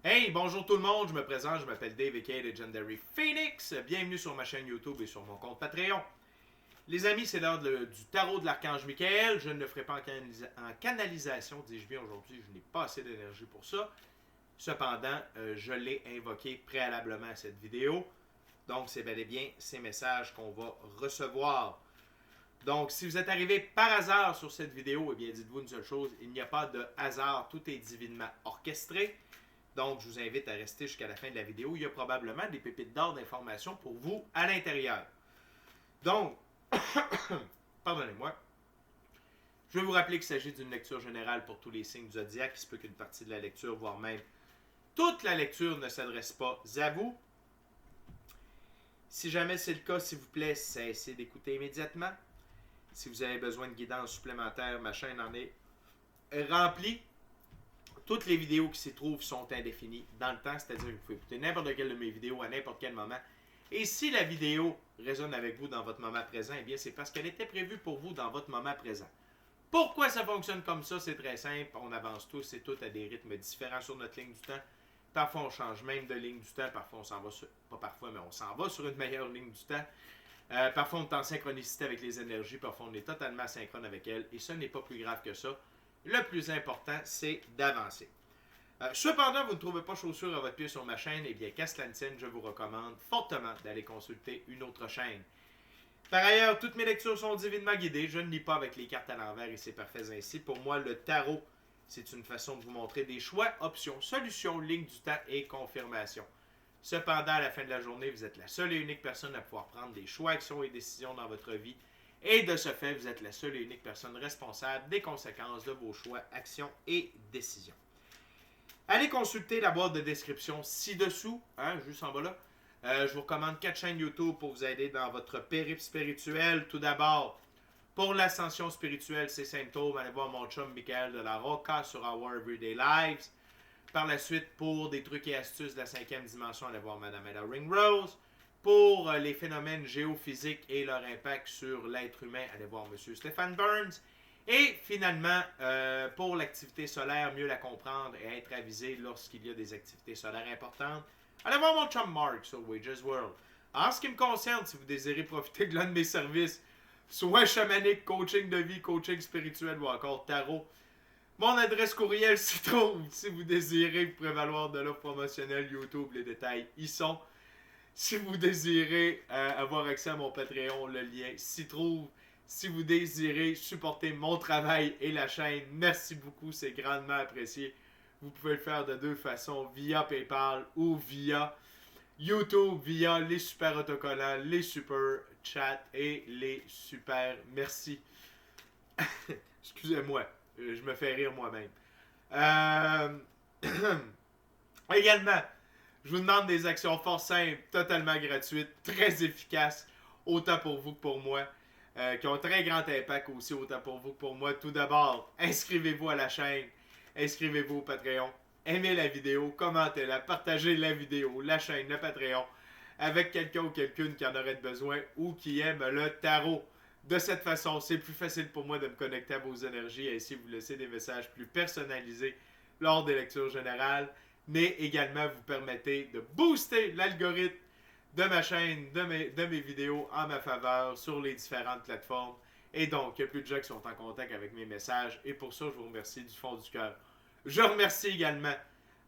Hey, bonjour tout le monde, je me présente, je m'appelle Dave aka Legendary Phoenix. Bienvenue sur ma chaîne YouTube et sur mon compte Patreon. Les amis, c'est l'heure du tarot de l'archange Michael. Je ne le ferai pas en canalisation, dis-je bien aujourd'hui, je n'ai pas assez d'énergie pour ça. Cependant, je l'ai invoqué préalablement à cette vidéo. Donc, c'est bel et bien ces messages qu'on va recevoir. Donc, si vous êtes arrivé par hasard sur cette vidéo, eh bien, dites-vous une seule chose, il n'y a pas de hasard, tout est divinement orchestré. Donc, je vous invite à rester jusqu'à la fin de la vidéo. Il y a probablement des pépites d'or d'informations pour vous à l'intérieur. Donc, pardonnez-moi. Je vais vous rappeler qu'il s'agit d'une lecture générale pour tous les signes du zodiaque. Il se peut qu'une partie de la lecture, voire même toute la lecture, ne s'adresse pas à vous. Si jamais c'est le cas, s'il vous plaît, cessez d'écouter immédiatement. Si vous avez besoin de guidance supplémentaire, ma chaîne en est remplie. Toutes les vidéos qui s'y trouvent sont indéfinies dans le temps, c'est-à-dire que vous pouvez écouter n'importe quelle de mes vidéos à n'importe quel moment. Et si la vidéo résonne avec vous dans votre moment présent, eh bien c'est parce qu'elle était prévue pour vous dans votre moment présent. Pourquoi ça fonctionne comme ça? C'est très simple. On avance tous et toutes à des rythmes différents sur notre ligne du temps. Parfois, on change même de ligne du temps. Parfois, on s'en va sur... Pas parfois, mais on s'en va sur une meilleure ligne du temps. Parfois, on est en synchronicité avec les énergies. Parfois, on est totalement asynchrone avec elles. Et ce n'est pas plus grave que ça. Le plus important, c'est d'avancer. Cependant, vous ne trouvez pas chaussure à votre pied sur ma chaîne, eh bien, qu'à cela ne tienne, je vous recommande fortement d'aller consulter une autre chaîne. Par ailleurs, toutes mes lectures sont divinement guidées. Je ne lis pas avec les cartes à l'envers et c'est parfait ainsi. Pour moi, le tarot, c'est une façon de vous montrer des choix, options, solutions, lignes du temps et confirmations. Cependant, à la fin de la journée, vous êtes la seule et unique personne à pouvoir prendre des choix, actions et décisions dans votre vie. Et de ce fait, vous êtes la seule et unique personne responsable des conséquences de vos choix, actions et décisions. Allez consulter la boîte de description ci-dessous, juste en bas là. Je vous recommande 4 chaînes YouTube pour vous aider dans votre périple spirituel. Tout d'abord, pour l'ascension spirituelle, c'est symptômes, allez voir mon chum Michael de la Roca sur Our Everyday Lives. Par la suite, pour des trucs et astuces de la 5e dimension, allez voir Madame Ella Ringrose. Pour les phénomènes géophysiques et leur impact sur l'être humain, allez voir Monsieur Stephen Burns. Et finalement, pour l'activité solaire, mieux la comprendre et être avisé lorsqu'il y a des activités solaires importantes, allez voir mon chum Mark sur Wages World. En ce qui me concerne, si vous désirez profiter de l'un de mes services, soit chamanique, coaching de vie, coaching spirituel ou encore tarot, mon adresse courriel s'y trouve. Si vous désirez vous prévaloir de l'offre promotionnelle YouTube, les détails y sont. Si vous désirez avoir accès à mon Patreon, le lien s'y trouve. Si vous désirez supporter mon travail et la chaîne, merci beaucoup, c'est grandement apprécié. Vous pouvez le faire de deux façons, via PayPal ou via YouTube, via les super autocollants, les super chats et les super merci. Excusez-moi, je me fais rire moi-même. Également, je vous demande des actions fort simples, totalement gratuites, très efficaces, autant pour vous que pour moi, qui ont un très grand impact aussi, autant pour vous que pour moi. Tout d'abord, inscrivez-vous à la chaîne, inscrivez-vous au Patreon, aimez la vidéo, commentez-la, partagez la vidéo, la chaîne, le Patreon, avec quelqu'un ou quelqu'une qui en aurait besoin ou qui aime le tarot. De cette façon, c'est plus facile pour moi de me connecter à vos énergies et ainsi vous laisser des messages plus personnalisés lors des lectures générales, mais également vous permettez de booster l'algorithme de ma chaîne, de mes vidéos en ma faveur sur les différentes plateformes. Et donc, il y a plus de gens qui sont en contact avec mes messages et pour ça, je vous remercie du fond du cœur. Je remercie également,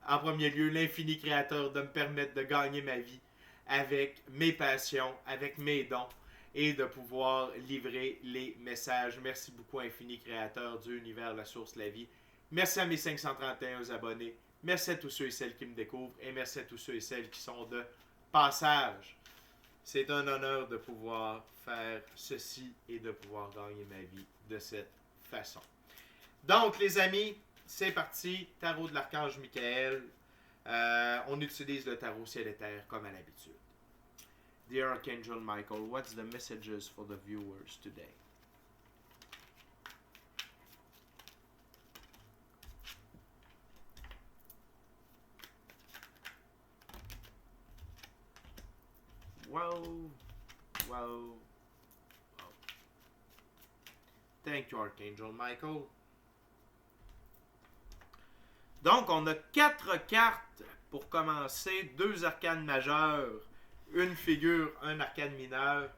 en premier lieu, l'infini créateur de me permettre de gagner ma vie avec mes passions, avec mes dons et de pouvoir livrer les messages. Merci beaucoup, infini créateur, Dieu, univers, la source, la vie. Merci à mes 531 abonnés. Merci à tous ceux et celles qui me découvrent et merci à tous ceux et celles qui sont de passage. C'est un honneur de pouvoir faire ceci et de pouvoir gagner ma vie de cette façon. Donc, les amis, c'est parti. Tarot de l'archange Michael. On utilise le tarot ciel et terre comme à l'habitude. Dear Archangel Michael, what's the messages for the viewers today? Wow. Thank you, Archangel Michael. Donc, on a 4 cartes pour commencer, 2 arcanes majeures, une figure, un arcane mineur,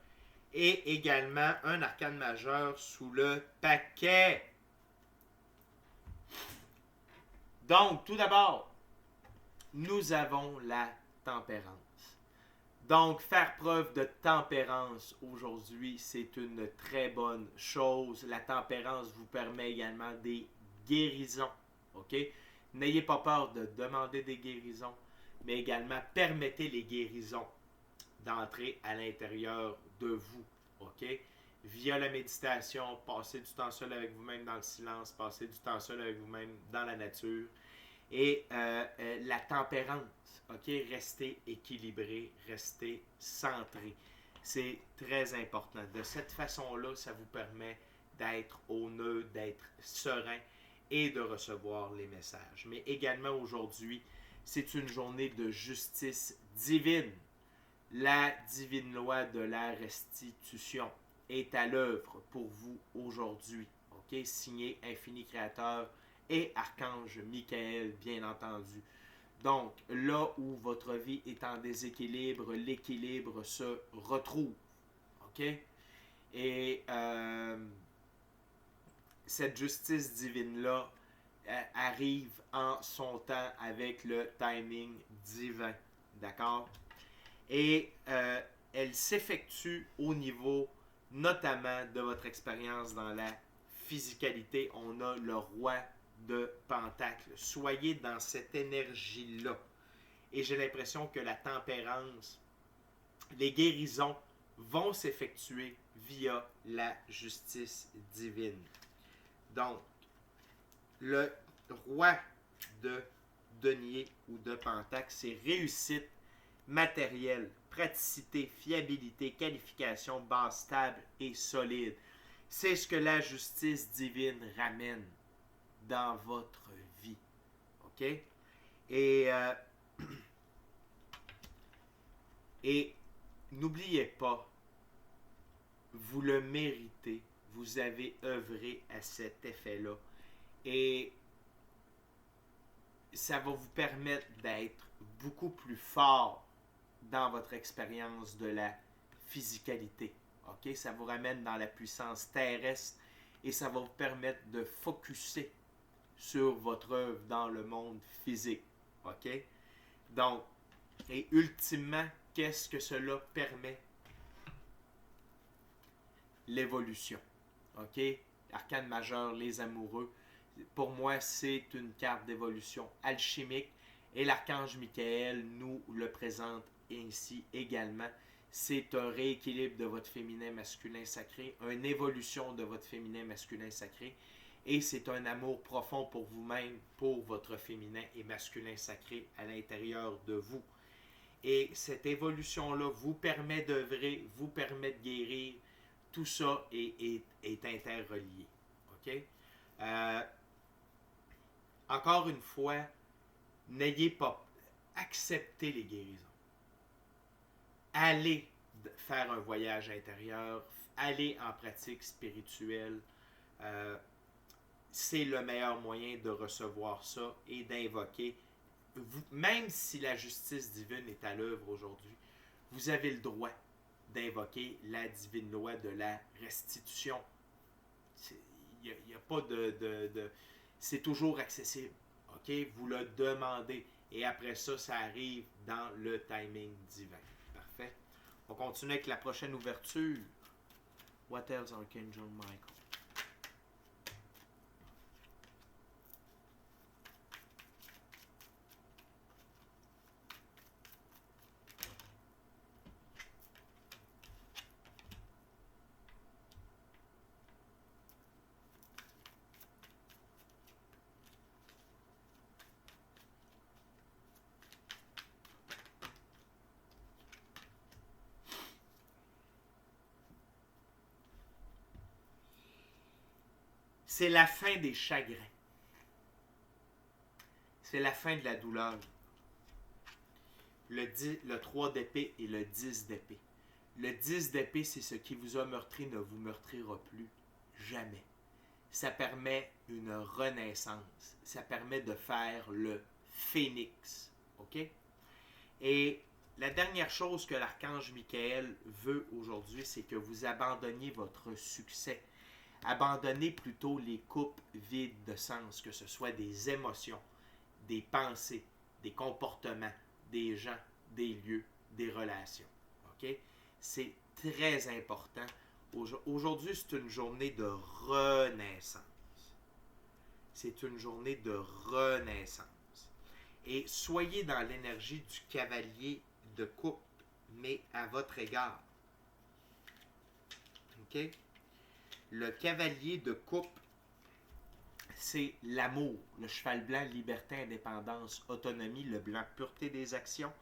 et également un arcane majeur sous le paquet. Donc, tout d'abord, nous avons la tempérance. Donc, faire preuve de tempérance aujourd'hui, c'est une très bonne chose. La tempérance vous permet également des guérisons. OK? N'ayez pas peur de demander des guérisons, mais également permettez les guérisons d'entrer à l'intérieur de vous. OK? Via la méditation, passez du temps seul avec vous-même dans le silence, passez du temps seul avec vous-même dans la nature. Et la tempérance, ok, restez équilibré, restez centré. C'est très important. De cette façon-là, ça vous permet d'être au neutre, d'être serein et de recevoir les messages. Mais également aujourd'hui, c'est une journée de justice divine. La divine loi de la restitution est à l'œuvre pour vous aujourd'hui. Ok, signé Infini Créateur et Archange Michael, bien entendu. Donc, là où votre vie est en déséquilibre, l'équilibre se retrouve. OK? Et cette justice divine-là arrive en son temps avec le timing divin. D'accord? Et elle s'effectue au niveau notamment de votre expérience dans la physicalité. On a le roi de Pentacle. Soyez dans cette énergie-là. Et j'ai l'impression que la tempérance, les guérisons vont s'effectuer via la justice divine. Donc, le roi de denier ou de Pentacle, c'est réussite matérielle, praticité, fiabilité, qualification, base stable et solide. C'est ce que la justice divine ramène dans votre vie. OK? Et n'oubliez pas, vous le méritez. Vous avez œuvré à cet effet-là. Et ça va vous permettre d'être beaucoup plus fort dans votre expérience de la physicalité. OK? Ça vous ramène dans la puissance terrestre et ça va vous permettre de focusser sur votre œuvre dans le monde physique. OK? Donc, et ultimement, qu'est-ce que cela permet? L'évolution. OK? Arcane majeur, les amoureux. Pour moi, c'est une carte d'évolution alchimique et l'archange Michael nous le présente ainsi également. C'est un rééquilibre de votre féminin masculin sacré, une évolution de votre féminin masculin sacré. Et c'est un amour profond pour vous-même, pour votre féminin et masculin sacré à l'intérieur de vous. Et cette évolution-là vous permet d'œuvrer, vous permet de guérir. Tout ça est interrelié. OK? Encore une fois, n'ayez pas... Acceptez les guérisons. Allez faire un voyage intérieur. Allez en pratique spirituelle. C'est le meilleur moyen de recevoir ça et d'invoquer. Même si la justice divine est à l'œuvre aujourd'hui, vous avez le droit d'invoquer la divine loi de la restitution. Il n'y a pas de... C'est toujours accessible. OK? Vous le demandez. Et après ça, ça arrive dans le timing divin. Parfait. On continue avec la prochaine ouverture. What else, Archangel Michael? C'est la fin des chagrins. C'est la fin de la douleur. Le 3 d'épée et le 10 d'épée. Le 10 d'épée, c'est ce qui vous a meurtri ne vous meurtrira plus. Jamais. Ça permet une renaissance. Ça permet de faire le phénix. OK? Et la dernière chose que l'archange Michael veut aujourd'hui, c'est que vous abandonniez votre succès. Abandonnez plutôt les coupes vides de sens, que ce soit des émotions, des pensées, des comportements, des gens, des lieux, des relations. OK? C'est très important. Aujourd'hui, c'est une journée de renaissance. C'est une journée de renaissance. Et soyez dans l'énergie du cavalier de coupe, mais à votre égard. OK? Le cavalier de coupe, c'est l'amour. Le cheval blanc, liberté, indépendance, autonomie. Le blanc, pureté des actions.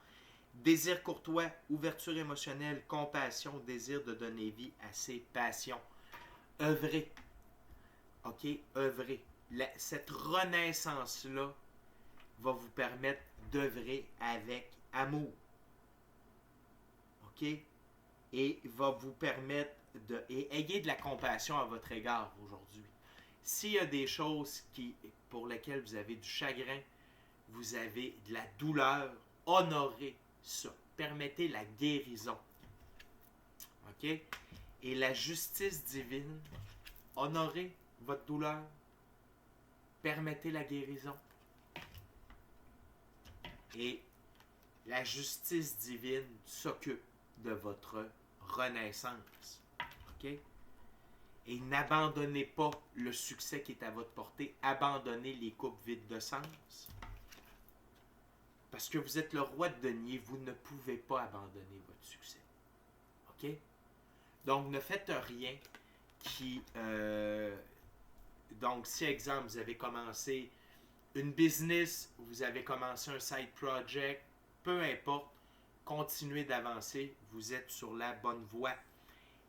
Désir courtois, ouverture émotionnelle, compassion, désir de donner vie à ses passions. Œuvrez. OK? Œuvrez. Cette renaissance-là va vous permettre d'œuvrer avec amour. OK? Et va vous permettre de... Et ayez de la compassion à votre égard aujourd'hui. S'il y a des choses pour lesquelles vous avez du chagrin, vous avez de la douleur, honorez ça. Permettez la guérison. OK? Et la justice divine, honorez votre douleur, permettez la guérison. Et la justice divine s'occupe de votre renaissance. OK? Et n'abandonnez pas le succès qui est à votre portée. Abandonnez les coupes vides de sens. Parce que vous êtes le roi de denier, vous ne pouvez pas abandonner votre succès. OK? Donc, ne faites rien qui... Donc, si, exemple, vous avez commencé une business, vous avez commencé un side project, peu importe, continuez d'avancer, vous êtes sur la bonne voie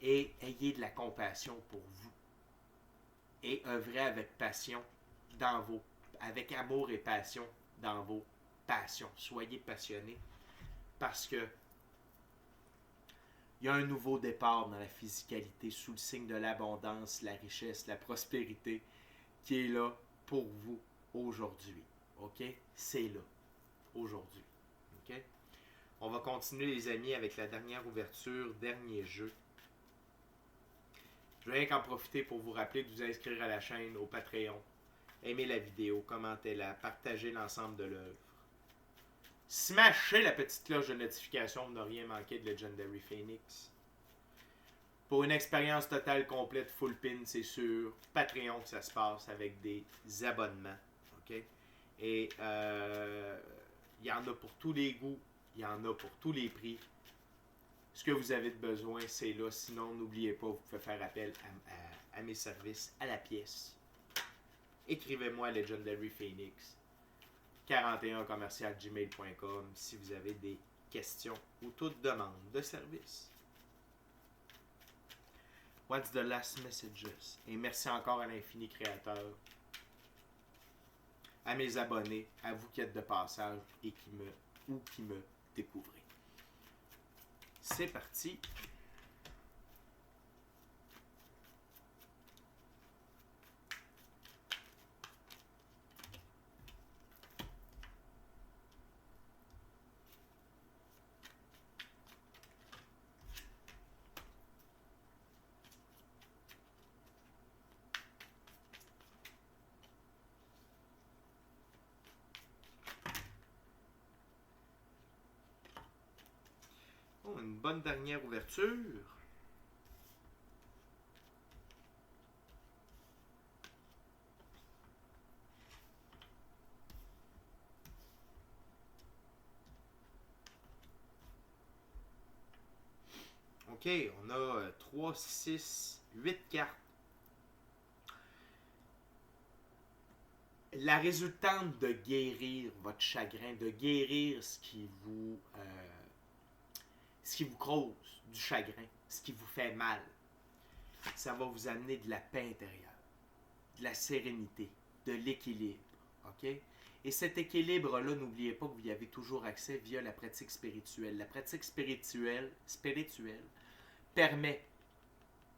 et ayez de la compassion pour vous. Et œuvrez avec passion avec amour et passion dans vos passions. Soyez passionnés parce que il y a un nouveau départ dans la physicalité sous le signe de l'abondance, la richesse, la prospérité qui est là pour vous aujourd'hui. OK? C'est là. Aujourd'hui. OK? On va continuer, les amis, avec la dernière ouverture, dernier jeu. Je vais rien qu'en profiter pour vous rappeler de vous inscrire à la chaîne, au Patreon. Aimez la vidéo, commentez-la, partagez l'ensemble de l'œuvre. Smashez la petite cloche de notification pour ne rien manquer de Legendary Phoenix. Pour une expérience totale complète, full pin, c'est sur Patreon que ça se passe avec des abonnements. OK? Et il y en a pour tous les goûts, il y en a pour tous les prix. Ce que vous avez de besoin, c'est là. Sinon, n'oubliez pas, vous pouvez faire appel à mes services à la pièce. Écrivez-moi à Legendary Phoenix 41@gmail.com si vous avez des questions ou toute demande de service. What's the last messages? Et merci encore à l'infini créateur, à mes abonnés, à vous qui êtes de passage et qui me découvrez. C'est parti. Oh, une bonne dernière ouverture. OK, on a 3, 6, 8 cartes. La résultante de guérir votre chagrin, de guérir ce qui vous cause du chagrin, ce qui vous fait mal, ça va vous amener de la paix intérieure, de la sérénité, de l'équilibre. OK? Et cet équilibre-là, n'oubliez pas que vous y avez toujours accès via la pratique spirituelle. La pratique spirituelle permet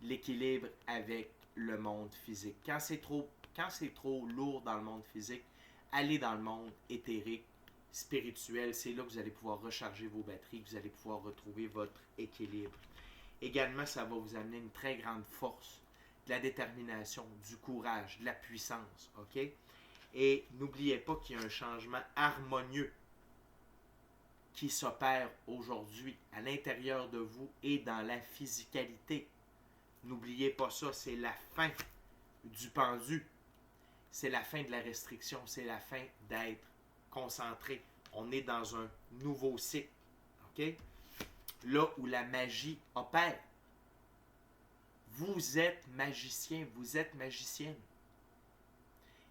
l'équilibre avec le monde physique. Quand c'est trop lourd dans le monde physique, allez dans le monde éthérique spirituel. C'est là que vous allez pouvoir recharger vos batteries, que vous allez pouvoir retrouver votre équilibre. Également, ça va vous amener une très grande force, de la détermination, du courage, de la puissance. OK? Et n'oubliez pas qu'il y a un changement harmonieux qui s'opère aujourd'hui à l'intérieur de vous et dans la physicalité. N'oubliez pas ça, c'est la fin du pendu. C'est la fin de la restriction, c'est la fin d'être concentré. On est dans un nouveau cycle. OK? Là où la magie opère. Vous êtes magicien, vous êtes magicienne.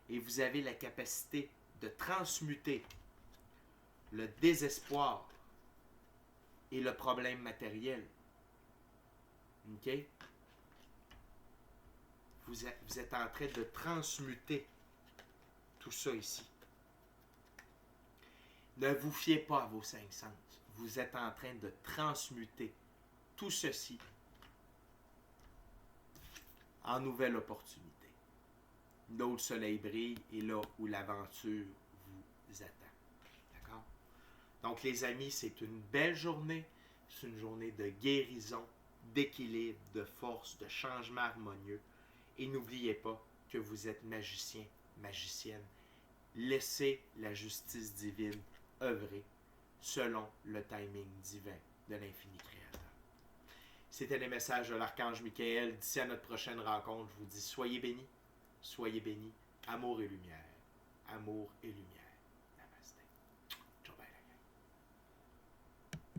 Et vous avez la capacité de transmuter le désespoir et le problème matériel. OK? Vous êtes en train de transmuter tout ça ici. Ne vous fiez pas à vos cinq sens. Vous êtes en train de transmuter tout ceci en nouvelle opportunité. Là où le soleil brille et là où l'aventure vous attend. D'accord? Donc les amis, c'est une belle journée. C'est une journée de guérison, d'équilibre, de force, de changement harmonieux. Et n'oubliez pas que vous êtes magicien, magicienne. Laissez la justice divine œuvrer selon le timing divin de l'infini créateur. C'était les messages de l'archange Michael. D'ici à notre prochaine rencontre, je vous dis soyez bénis, amour et lumière. Amour et lumière.